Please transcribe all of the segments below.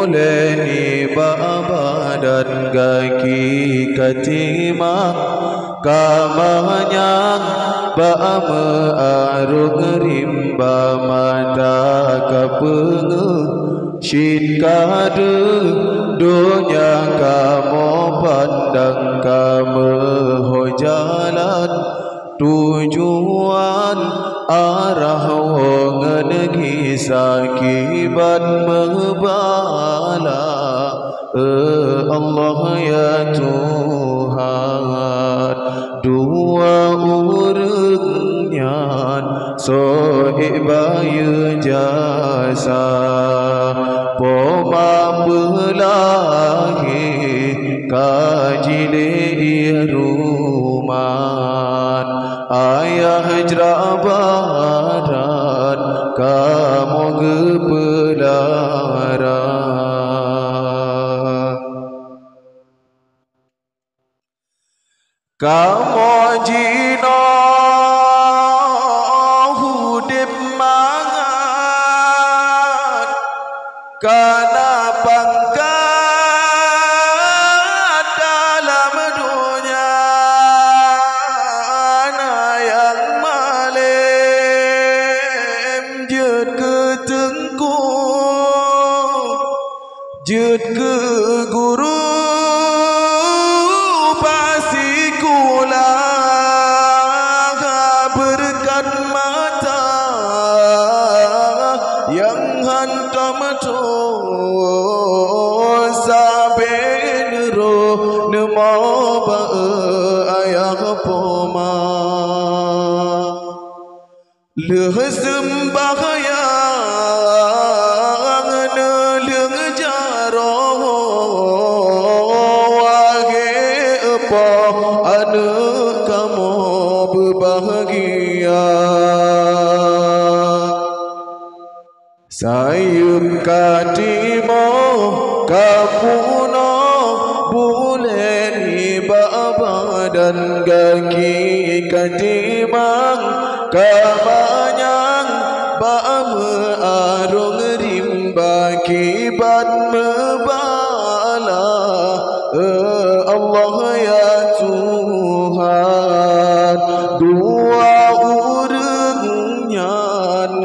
boleh badan kaki katimang kamanyang ba'ama arung rimba mata kapenge shin kade dunya kamu pandang kamu jalan tujuan arah wongan kisakibat membala Allah ya Tuhan dua urangnya sohibaya jasa poma belahi kaji ruman ayah jerabaran kamu gepelaran kamu jino hudip mangat karena pangkat dalam dunia yang malem jut ke tengkuk jut ke guru berkat mata yang hantam saben roh nemo ba ayah poma leh sembahyang neleng jaro wage apa anu kamu berbahagia sayup katimo kapuno bulen badan kaki katimang kamanyang ba'ama arung rimba kibat mebala Allah ya Tuhan dua urangnya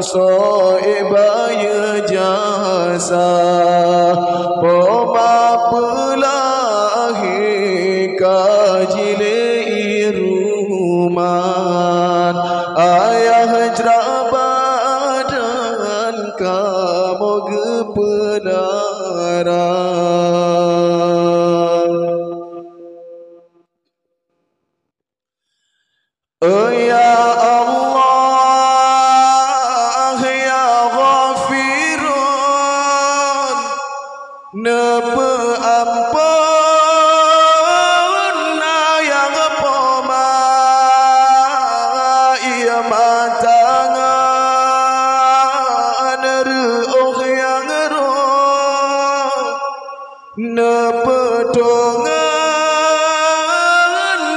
soebaya jasa poma pelahi kajile iruman ayah jerabadan kamu gepelaran ya Allah ya Ghafirun napa ampun yang poma ia matangan ruh yang roh napa dongan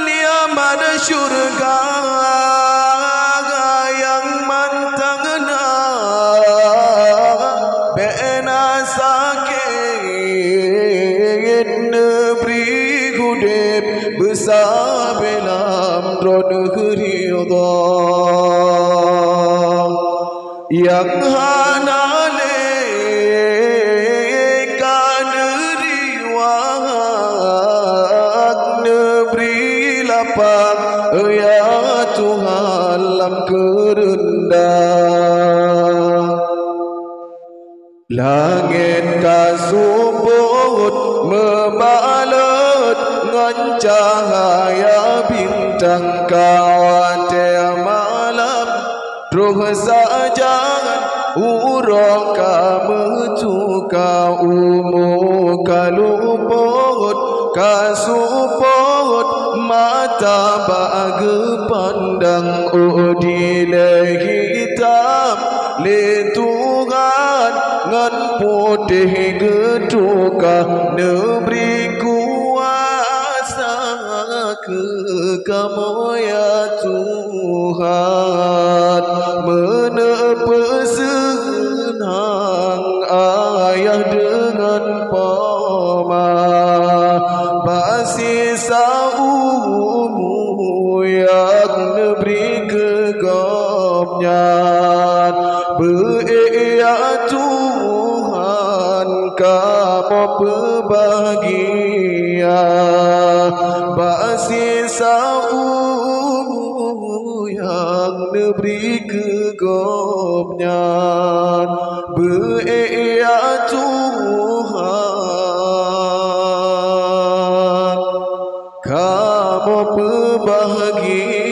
ia mana syurga yang mantangna bena sakit nebri hudip besar belam drone ridha yang hanale kan riwayat nebri lapang ya Tuhan lam kerendah langit kasubut membalut ngan cahaya bintang kawate malam roh sajangan uroka metuka umu kaluput kasuput mata bage pandang udile hitam le Tuhan ngan putih geduka neberi kuasa ke kamu ya Tuhan menepa senang ayah dengan ngan poma basi saumu yang neberi kegomnyan beya Tuhan kamu berbahagia basi saumu yang neberi kegomnyan beya Tuhan kamu berbahagia